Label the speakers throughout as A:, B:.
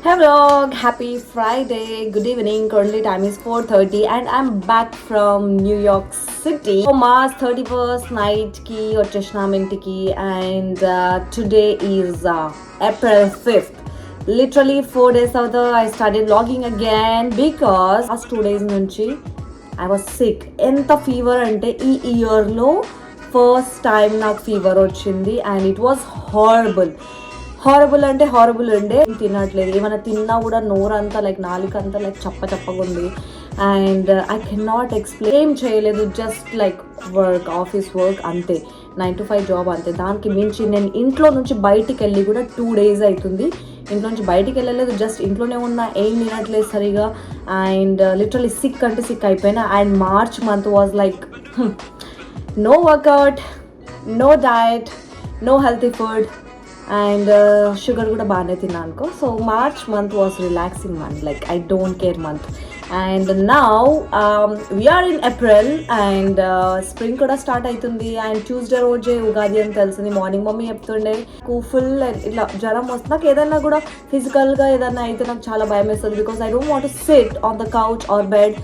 A: Hey vlog, happy Friday, good evening. Currently time is 4:30 and I'm back from New York City. So March 31st night ki vachesnam intiki and today is April 5th. Literally 4 days after I started vlogging again because last 2 days nunchi I was sick. Enta fever ante ee year lo first time నాకు fever వచ్చింది and it was horrible. అంటే horrible ఉండే తినట్లేదు, ఏమైనా తిన్నా కూడా నోరంతా like నాలుకంతా like చప్పగా ఉంది and I can not explain. ఏం చేయలేదు, just like work, office work అంతే, 9 to 5 జాబ్ అంతే. దానికి మించి నేను ఇంట్లో నుంచి బయటికి వెళ్ళి కూడా 2 days అవుతుంది. ఇంట్లో నుంచి బయటికి వెళ్ళలేదు, జస్ట్ ఇంట్లోనే ఉన్నా, ఏం తినట్లేదు సరిగా అండ్ లిటరలీ సిక్ అంటే సిక్ అయిపోయినా. And March month was like no workout, no diet, no healthy food and sugar కూడా బాగానే తిన్నా అనుకో. So March month was relaxing month, like I don't care month. And now we're in April and spring కూడా start అవుతుంది. And Tuesday రోజే ఉగాది అని తెలిసింది. Morning mummy చెప్తుండే ఫుల్ ఇట్లా జ్వరం వస్తుంది. నాకు ఏదైనా కూడా ఫిజికల్గా ఏదైనా అయితే నాకు చాలా భయం వేస్తుంది because I don't want to SIT on the couch are bed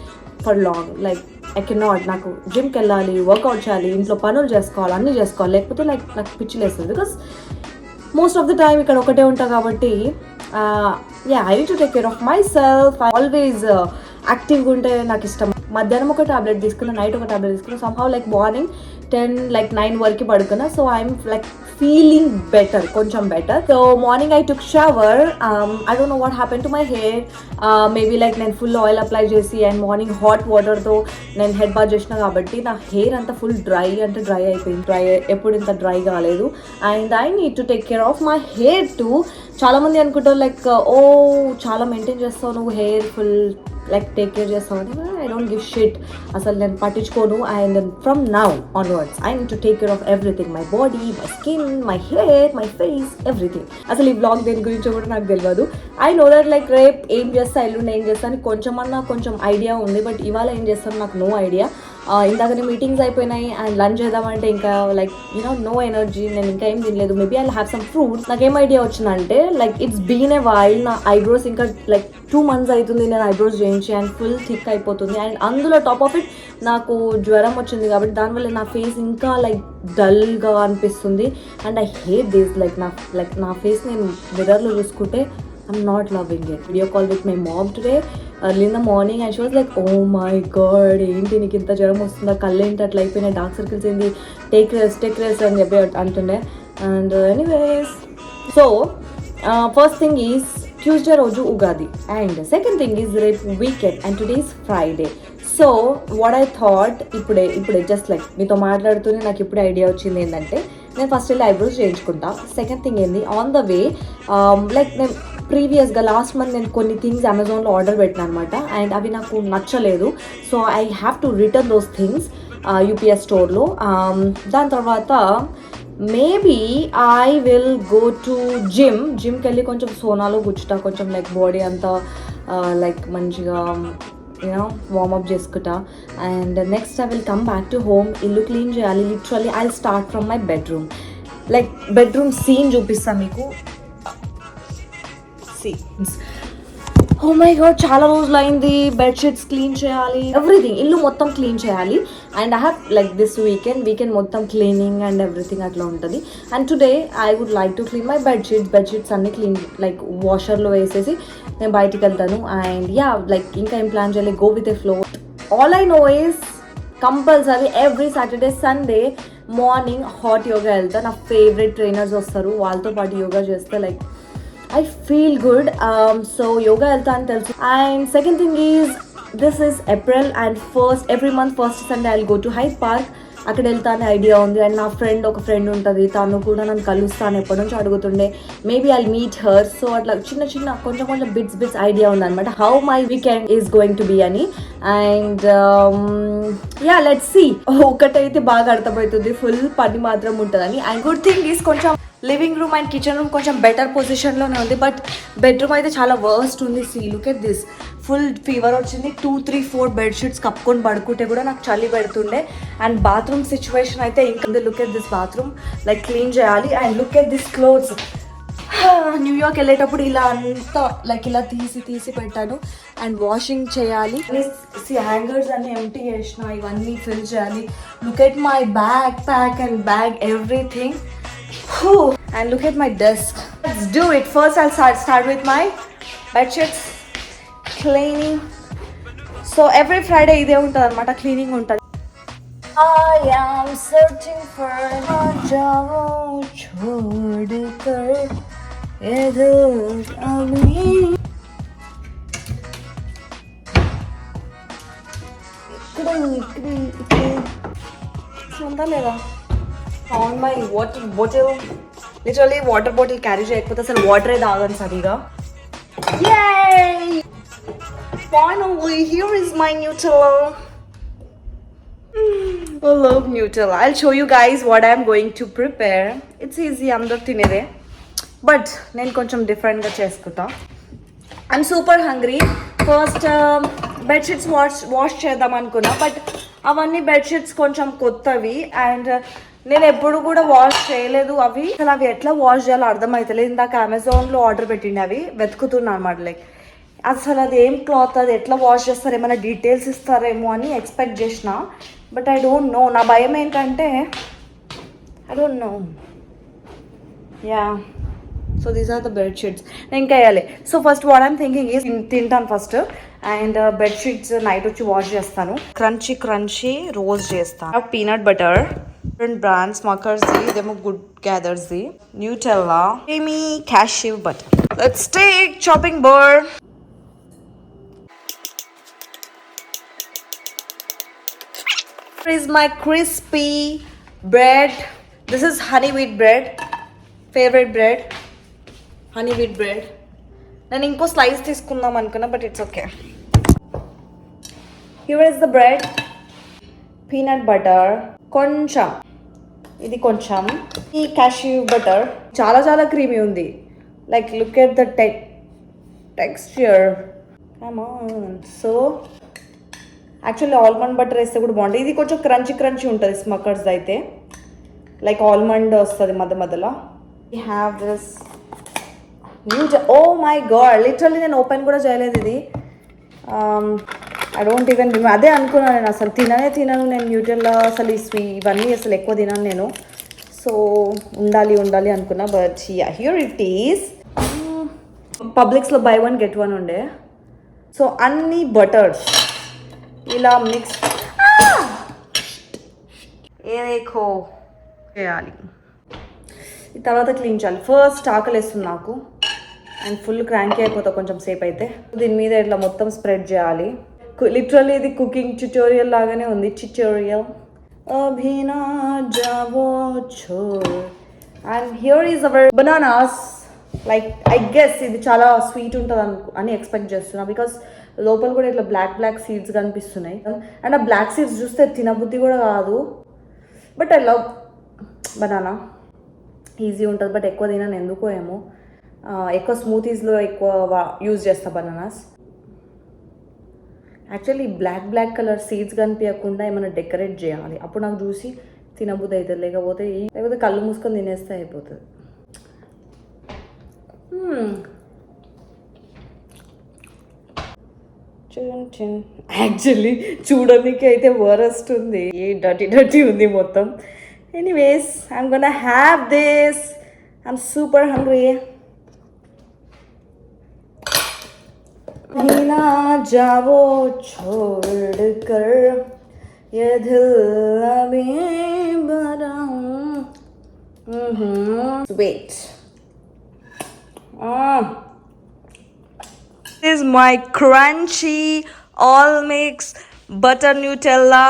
A: for long. Like I can not, నాకు జిమ్కి వెళ్ళాలి, వర్కౌట్ చేయాలి, ఇంట్లో పనులు చేసుకోవాలి, అన్నీ చేసుకోవాలి, లేకపోతే లైక్ నాకు పిచ్చిలేస్తుంది because most of the time ఇక్కడ ఒకటే ఉంటా కాబట్టి I need to take care of myself. Always యాక్టివ్గా ఉంటే నాకు ఇష్టం. మధ్యాహ్నం ఒక టాబ్లెట్ తీసుకున్నా, నైట్ ఒక టాబ్లెట్ తీసుకున్నా, సమ్హౌ లైక్ మార్నింగ్ 10 like 9 వరకు పడుకున్నా. So I'm like feeling better, కొంచెం better. So morning I took shower. I don't know what happen to my hair. Maybe like నేను ఫుల్ ఆయిల్ అప్లై చేసి and morning hot వాటర్తో నేను head bath చేసిన కాబట్టి నా హెయిర్ అంతా ఫుల్ డ్రై అయిపోయింది. ఎప్పుడు ఇంత డ్రై కాలేదు. And I need to take care of my hair to. చాలామంది అనుకుంటారు లైక్ ఓ చాలా మెయింటైన్ చేస్తావు నువ్వు, hair full like take care చేస్తావు అంటే ఐ డోంట్ గివ్ షిట్, అసలు నేను పట్టించుకోను. And from now onwards I need to take care of everything, my body, my skin, my hair, my face, everything. అసలు ఈ బ్లాగ్ దేని గురించో కూడా నాకు తెలియదు. ఐ నో దట్ లైక్ రేపు ఏం చేస్తా, ఎల్లుండి ఏం చేస్తా అని కొంచెం ఐడియా ఉంది. బట్ ఇవాళ ఏం చేస్తాను నాకు నో ఐడియా. ఇందాకనే మీటింగ్స్ అయిపోయినాయి అండ్ లంచ్ చేద్దామంటే ఇంకా లైక్ నో ఎనర్జీ. నేను ఇంకా ఏం తినలేదు. Maybe I have some fruits. నాకు ఏం ఐడియా వచ్చిందంటే like it's been a while, నా ఐబ్రోస్ ఇంకా లైక్ 2 months అవుతుంది నేను ఐబ్రోస్ చేయించి అండ్ ఫుల్ థిక్ అయిపోతుంది. అండ్ అందులో టాప్ ఆఫ్ ఇట్ నాకు జ్వరం వచ్చింది కాబట్టి దానివల్ల నా ఫేస్ ఇంకా లైక్ డల్గా అనిపిస్తుంది. And I hate this. నా ఫేస్ నేను మిర్రర్లో చూసుకుంటే I'm not loving it. Video call with my mom today early in the morning and she was like, oh my god, ఏంటి నీకు ఇంత జ్వరం వస్తుందా, కళ్ళు ఏంటి అట్లా అయిపోయినాయి, డార్క్ సర్కిల్స్ ఏంది, టేక్ రెస్ట్ అని చెప్పి అంటుండే. And anyways, so first thing is Tuesday రోజు Ugadi and second thing is రేపు weekend and today is Friday. So what I thought, ఇప్పుడే జస్ట్ లైక్ మీతో మాట్లాడుతూనే నాకు ఇప్పుడే ఐడియా వచ్చింది ఏంటంటే నేను ఫస్ట్ వెళ్ళి ఐబ్రోస్ చేయించుకుంటా. సెకండ్ థింగ్ ఏంది, ఆన్ ద వే లైక్ నేను ప్రీవియస్గా లాస్ట్ మంత్ నేను కొన్ని థింగ్స్ అమెజాన్లో ఆర్డర్ పెట్టినా అనమాట అండ్ అవి నాకు నచ్చలేదు. So I have to return those things UPS స్టోర్లో. దాని తర్వాత maybe I will go to జిమ్కి వెళ్ళి కొంచెం సోనాలో కూర్చుంటా, కొంచెం లైక్ బాడీ అంతా లైక్ మంచిగా వార్మప్ చేసుకుంటా. And next I will come back to home, ఇల్లు క్లీన్ చేయాలి. Literally I start from my bedroom. Like bedroom scene చూపిస్తాను మీకు. ఓ మై గాడ్, చాలా రోజులు అయింది. బెడ్షీట్స్ క్లీన్ చేయాలి, ఎవ్రీథింగ్, ఇల్లు మొత్తం క్లీన్ చేయాలి. And I have like this weekend మొత్తం క్లీనింగ్ అండ్ ఎవ్రీథింగ్ అట్లా ఉంటుంది. And today I would like to clean my bedsheets అన్ని క్లీన్ లైక్ వాషర్లో వేసేసి నేను బయటికి వెళ్తాను. అండ్ లైక్ ఇంకా ఏం ప్లాన్ చేయాలి, go with a flow. All I know is compulsory every Saturday Sunday morning hot yoga వెళ్తా. నా ఫేవరెట్ ట్రైనర్స్ వస్తారు, వాళ్ళతో పాటు యోగా చేస్తే like I feel good. So yoga వెళ్తా అని తెలుసు. And second thing is this is April and every month first Sunday I'll go to Hyde Park. అక్కడ వెళ్తా అనే ఐడియా ఉంది. అండ్ నా ఒక ఫ్రెండ్ ఉంటుంది, తను కూడా నన్ను కలుస్తాను ఎప్పటి నుంచి అడుగుతుండే. Maybe I meet her. So అట్లా చిన్న కొంచెం బిట్స్ ఐడియా ఉంది అనమాట how my weekend is going to be అని. And let's see. ఒకటైతే బాగా అర్థమవుతుంది, ఫుల్ పని మాత్రం ఉంటుందని. అండ్ గుడ్ థింగ్ ఈస్ కొంచెం living room and kitchen room కొంచెం బెటర్ పొజిషన్లోనే ఉంది. బట్ బెడ్రూమ్ అయితే చాలా వర్స్ట్ ఉంది. See look at this, full fever వచ్చింది. 2, 3, 4 బెడ్షీట్స్ కప్పుకొని పడుకుంటే కూడా నాకు చలి పెడుతుండే. అండ్ బాత్రూమ్ సిచ్యువేషన్ అయితే ఇంకా look at this bathroom like clean చేయాలి. And look at this clothes, New York వెళ్ళేటప్పుడు ఇలా అంతా లైక్ ఇలా తీసి పెట్టాను అండ్ వాషింగ్ చేయాలి. హ్యాంగర్స్ అన్ని ఎంటీ చేసిన, ఇవన్నీ ఫిల్ చేయాలి. Look at my bag pack and bag everything and look at my desk. Let's do it. First I'll start with my bedsheets cleaning. So every Friday ఇదే ఉంటుంది అనమాట, cleaning ఉంటుంది. I am searching for जाओ छोड़ कर इधर अभी सुंदर लेगा. Found my water bottle. Literally water bottle carry చేయకపోతే అసలు వాటరే తాగను సరిగా. Yay! Finally, here is my Nutella. I love Nutella. I'll show you guys what I'm going to prepare. It's easy, అందరు తినేదే, బట్ నేను కొంచెం డిఫరెంట్గా చేసుకుంటా. I'm super hungry. First bedsheets wash చేద్దాం అనుకున్నా, బట్ అవన్నీ బెడ్షీట్స్ కొంచెం కొత్తవి అండ్ నేను ఎప్పుడు కూడా వాష్ చేయలేదు అవి. అసలు అవి ఎట్లా వాష్ చేయాలో అర్థమవుతలేదు. ఇందాక అమెజాన్లో ఆర్డర్ పెట్టిండి, అవి వెతుకుతున్నా అనమాట. లైక్ అసలు అది ఏం క్లాత్, అది ఎట్లా వాష్ చేస్తారు, ఏమైనా డీటెయిల్స్ ఇస్తారేమో అని ఎక్స్పెక్ట్ చేసిన, బట్ ఐ డోంట్ నో. నా భయం ఏంటంటే I don't know. Yeah, so these are the bedsheets. నేను ఇంకా వేయాలి. So first what I'm thinking is తింటాను ఫస్ట్ అండ్ బెడ్షీట్స్ నైట్ వచ్చి వాష్ చేస్తాను. క్రంచీ రోస్ట్ చేస్తాను. పీనట్ బటర్, డిఫరెంట్ బ్రాండ్స్, స్మక్కర్స్ది, ఇదేమో గుడ్ గ్యాదర్స్ది, Nutella, creamy cashew butter. Let's take chopping board. Here is my crispy bread. This is honey wheat bread. Favorite bread. Honey wheat bread. నేను ఇంకో slice తీసుకుందాం అనుకున్నా, but it's okay. Here is the bread. Peanut butter. కొంచెం, ఇది కొంచెం. ఈ cashew butter చాలా చాలా క్రీమీ ఉంది. Like look at the texture. Come on. So actually almond butter వేస్తే కూడా బాగుంటుంది. ఇది కొంచెం క్రంచీ ఉంటుంది స్మక్కర్స్ అయితే, లైక్ ఆల్మండ్ వస్తుంది మధ్యలో. We have this oh my God, literally నేను ఓపెన్ కూడా చేయలేదు ఇది. I don't even remember. అదే అనుకున్నాను నేను, అసలు తినను నేను న్యూటెల్లా, అసలు ఇవన్నీ అసలు ఎక్కువ తినను నేను. సో ఉండాలి అనుకున్నా, బట్ హియర్ ఇట్ ఈస్. పబ్లిక్స్లో బై వన్ గెట్ వన్ ఉండే. సో అన్ని బటర్స్ ఇలా మిక్స్ ఏదేకో చేయాలి. ఈ తర్వాత క్లీన్ చేయాలి. ఫస్ట్ ఆకలి వేస్తుంది నాకు అండ్ ఫుల్ క్రాంకీ అయిపోతా కొంచెం సేపు అయితే. దీని మీద ఇట్లా మొత్తం స్ప్రెడ్ చేయాలి. లిటరల్లీ ఇది కుకింగ్ ట్యుటోరియల్ లాగానే ఉంది. ట్యుటోరియల్ అభినా జావో చోర్. And here is our bananas. Like I guess ఇది చాలా స్వీట్ ఉంటుంది అని ఎక్స్పెక్ట్ చేస్తున్నా, బికాస్ లోపల కూడా ఇట్లా బ్లాక్ సీడ్స్ కనిపిస్తున్నాయి అండ్ ఆ బ్లాక్ సీడ్స్ చూస్తే తినబుద్ధి కూడా కాదు. But I love banana, easy ఉంటుంది, బట్ ఎక్కువ తినను ఎందుకో ఏమో. ఎక్కువ స్మూతీస్లో ఎక్కువ యూజ్ చేస్తా bananas. Actually black colour seeds కనిపించకుండా ఏమైనా డెకరేట్ చేయాలి, అప్పుడు నాకు చూసి తినబుద్ధి అవుతుంది. లేకపోతే కళ్ళు మూసుకొని తినేస్తే అయిపోతుంది. యాక్చువల్లీ చూడడానికి అయితే వరస్ట్ ఉంది, ఏ డర్టీ ఉంది మొత్తం. Anyways I'm gonna have this. I'm super hungry. ना जाओ छोड़ कर ये दिल अभी भरा. Wait. This is my crunchy all mix butter Nutella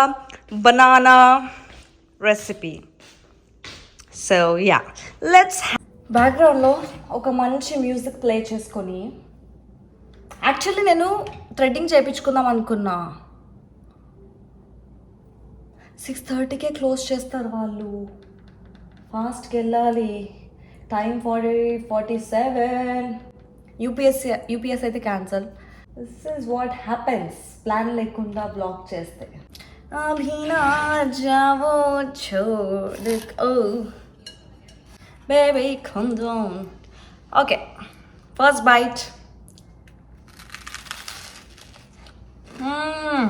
A: banana recipe. So yeah, let's background lo oka manchi music play cheskoni. Actually నేను థ్రెడ్డింగ్ చేయించుకుందాం అనుకున్నా. 6:30కే క్లోజ్ చేస్తారు వాళ్ళు, ఫాస్ట్కి వెళ్ళాలి. టైం 40:47. యూపీఎస్ అయితే cancel. This is what happens plan లేకుండా black చేస్తే. అభినా జావో छोड़ ओ baby come down. Okay, first bite. Mmm.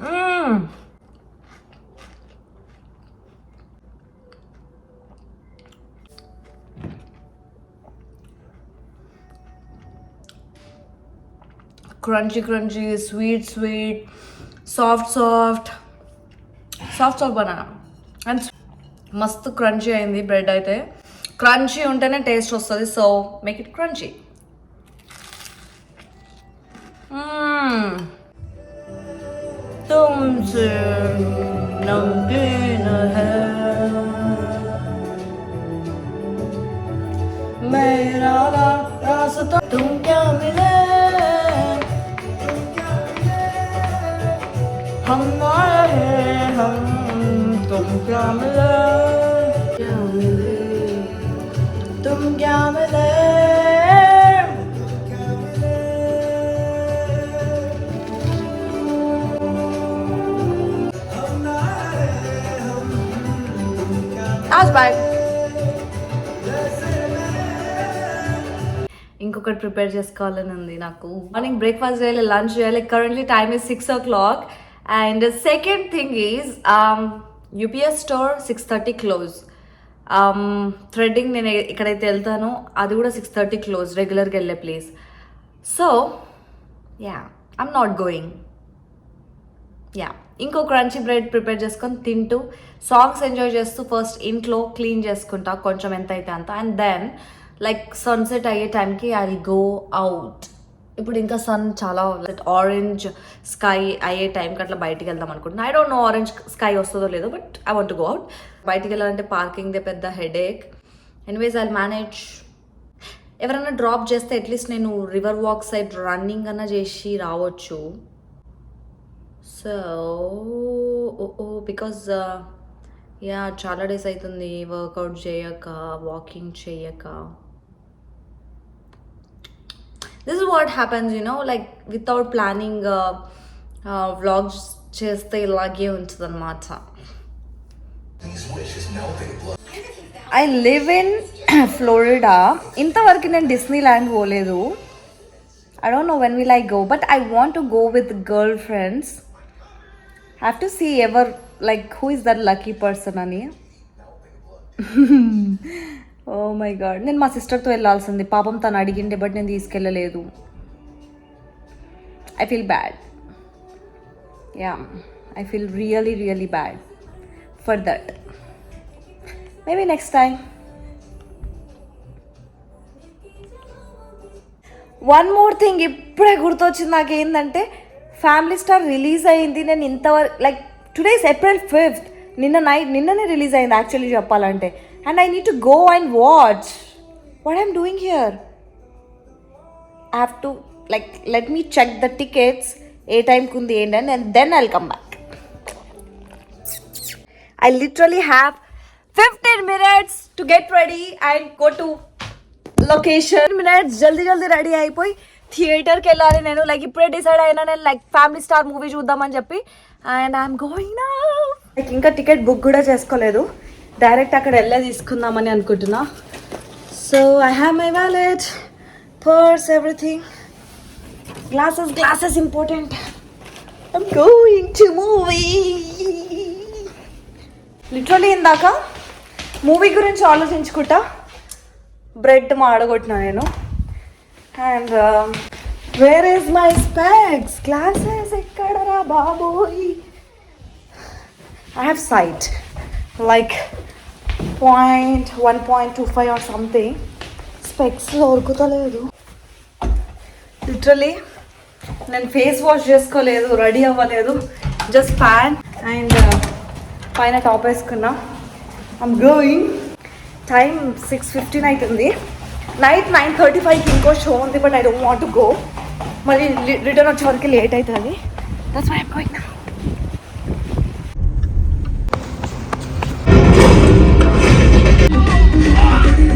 A: Mmm. Crunchy, crunchy, sweet, sweet, soft, soft, soft, soft banana. And మస్తు క్రంచీ అయింది బ్రెడ్ అయితే. క్రంచీ ఉంటేనే టేస్ట్ వస్తుంది, so make it crunchy. तुमसे नमकीन है मेरा रास्ता, तुम क्या मिले हम आए हैं हम, तुम क्या मिले तुम क्या मिले. ఇంకొకటి ప్రిపేర్ చేసుకోవాలని ఉంది నాకు. మార్నింగ్ బ్రేక్ఫాస్ట్ చేయాలి, లంచ్ చేయాలి. Currently time is 6 o'clock. And second thing is UPS store 6:30 close. Threading నేను ఎక్కడైతే వెళ్తానో అది కూడా 6:30 క్లోజ్, రెగ్యులర్గా వెళ్ళే place. So yeah, I'm not going. Yeah, ఇంకో క్రంచీ బ్రెడ్ ప్రిపేర్ చేసుకొని తింటూ సాంగ్స్ ఎంజాయ్ చేస్తూ ఫస్ట్ ఇంట్లో క్లీన్ చేసుకుంటా కొంచెం ఎంత అయితే అంత. అండ్ దెన్ లైక్ సన్సెట్ అయ్యే టైంకి ఐ విల్ గో అవుట్. ఇప్పుడు ఇంకా సన్ చాలా ఆరెంజ్ స్కై అయ్యే టైంకి అట్లా బయటికి వెళ్దాం అనుకుంటున్నా. I don't no orange sky వస్తుందో లేదో, but I want to go out. బయటికి వెళ్ళాలంటే పార్కింగ్దే పెద్ద headache. Anyways I will manage. ఎవరైనా డ్రాప్ చేస్తే అట్లీస్ట్ నేను రివర్ వాక్ సైడ్ రన్నింగ్ అన్నా చేసి రావచ్చు. సో బికాజ్ యా చాలా డేస్ అవుతుంది వర్కౌట్ చేయక, వాకింగ్ చేయక. This is what happens, you know, like without planning vlogs చేస్తే ఇలాగే ఉంటుంది అనమాట. I live in Florida. ఇంతవరకు నేను డిస్నీ ల్యాండ్ పోలేదు. I don't know when will I go, but I want to go with girlfriends. I have to see ever, like, who is that lucky person ani. Oh my god, నేను మా సిస్టర్తో వెళ్ళాల్సింది. పాపం తను అడిగిండే but నేను తీసుకెళ్ళలేదు. I feel bad. Yeah, I feel really really bad for that. Maybe next time. One more thing ఇప్పుడే గుర్తొచ్చింది నాకు. ఏంటంటే ఫ్యామిలీ స్టార్ రిలీజ్ అయింది. నేను ఇంతవరకు లైక్ టుడేస్ April 5th, నిన్ననే రిలీజ్ అయింది యాక్చువల్లీ చెప్పాలంటే. And I need to go and watch. What I'm doing here? I have to like let me check the tickets, ఏ టైంకి ఉంది ఏంటని, and then I will come back. I literally have 15 minutes to get ready and go to location. Minutes జల్దీ ready అయిపోయి థియేటర్కి వెళ్ళాలి నేను. Like ఇప్పుడే డిసైడ్ అయినా నేను లైక్ ఫ్యామిలీ స్టార్ మూవీ చూద్దామని చెప్పి. And I'm going now. Like ఇంకా టికెట్ బుక్ కూడా చేసుకోలేదు, డైరెక్ట్ అక్కడ వెళ్ళే తీసుకుందామని అనుకుంటున్నా. So I have my wallet, purse, everything. Glasses important. I'm going to movie. Literally ఇందాక మూవీ గురించి ఆలోచించుకుంటా బ్రెడ్ మాడగొట్టినా నేను. And where is my specs? Glasses ఎక్కడరా బాబోయ్? I have sight like 1.25 or something. Specs దొరుకుతలేదు. లిటరలీ నేను ఫేస్ వాష్ చేసుకోలేదు, రెడీ అవ్వలేదు, జస్ట్ ప్యాంట్ అండ్ పైన టాప్ వేసుకున్నా. I'm going. టైం 6:15 అవుతుంది. నైట్ 9:35కి ఇంకో షో ఉంది, but I don't want to go. మళ్ళీ రిటర్న్ వచ్చే వరకు లేట్ అవుతుంది. That's why I'm going now.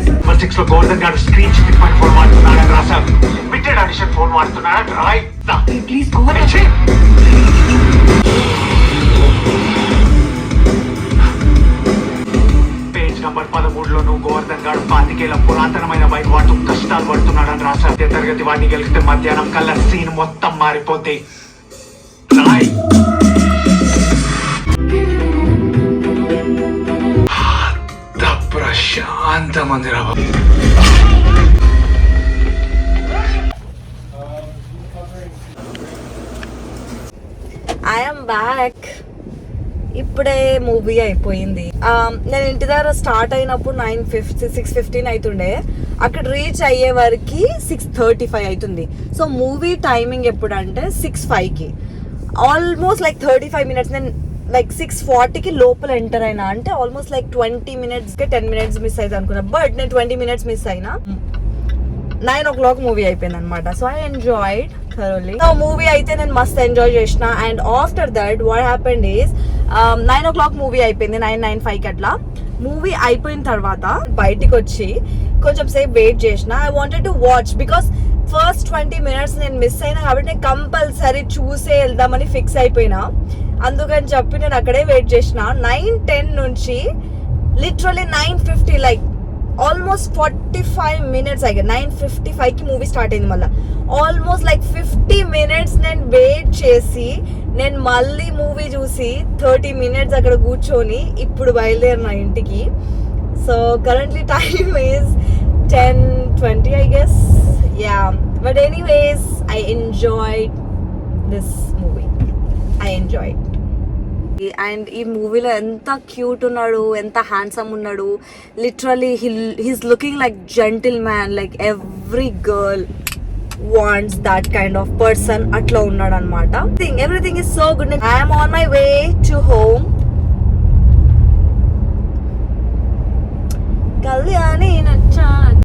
B: Number 6 లో గోల్డెన్ గారు స్క్రీన్ షాట్ ఫోన్ వాడుతున్నాడని రాశారు. లిమిటెడ్ ఎడిషన్ ఫోన్ వాడుతున్నాడని రాయిస్తా. Please go ahead. Page number 13 మూడ్ లో నువ్వు గోవర్ధన్ గాడు 25 పురాతనమైన బైక్ వాడుతూ కష్టాలు పడుతున్నాడని రాశారు. మధ్య తరగతి వాడిని గెలిస్తే మధ్యాహ్నం కల్లా సీన్ మొత్తం మారిపోద్ది. రాయ్. ప్రశాంతమంది రా.
A: I'm back. ఇప్పుడే మూవీ అయిపోయింది. నేను ఇంటి దగ్గర స్టార్ట్ అయినప్పుడు 6:15 అవుతుండే. అక్కడ రీచ్ అయ్యే వరకు 6:35 అవుతుంది. సో మూవీ టైమింగ్ ఎప్పుడు అంటే 6:05కి. Almost like 35 minutes. నేను లైక్ 6:40కి లోపల ఎంటర్ అయినా. అంటే ఆల్మోస్ట్ లైక్ 20 మినిట్స్కి 10 మినిట్స్ మిస్ అయితే అనుకున్నా. బట్ నేను 20 మినిట్స్ మిస్ అయినా. 9 o'clock మూవీ అయిపోయింది అనమాట. So I enjoyed thoroughly. So movie అయితే నేను మస్త్ ఎంజాయ్ చేసిన. And after that what happened is 9 o'clock movie అయిపోయింది. 9:05కి అట్లా మూవీ అయిపోయిన తర్వాత బయటికి వచ్చి కొంచెం సేపు వెయిట్ చేసిన. I wanted to watch because first 20 minutes నేను మిస్ అయినా కాబట్టి నేను కంపల్సరీ చూసే వెళ్దామని ఫిక్స్ అయిపోయినా. అందుకని చెప్పి నేను అక్కడే వెయిట్ చేసిన. 9:10 నుంచి లిటరలీ 9:50 లైక్ ఆల్మోస్ట్ 45 మినిట్స్ అయ్యాయి. 9:55కి మూవీ స్టార్ట్ అయింది. మళ్ళీ ఆల్మోస్ట్ లైక్ 50 మినిట్స్ నేను వెయిట్ చేసి నేను మళ్ళీ మూవీ చూసి 30 మినిట్స్ అక్కడ కూర్చొని ఇప్పుడు బయలుదేరిన ఇంటికి. So currently time is 10:20 I guess. Yeah but anyways I enjoyed this movie. I enjoyed. And ఈ మూవీలో ఎంత క్యూట్ ఉన్నాడు, ఎంత హ్యాండ్సమ్ ఉన్నాడు. Literally he's looking like gentleman. Like every girl wants that kind of person. అట్లా ఉన్నాడు అనమాట. Everything is so good. I'm on my way to home. Kalyani నచ్చా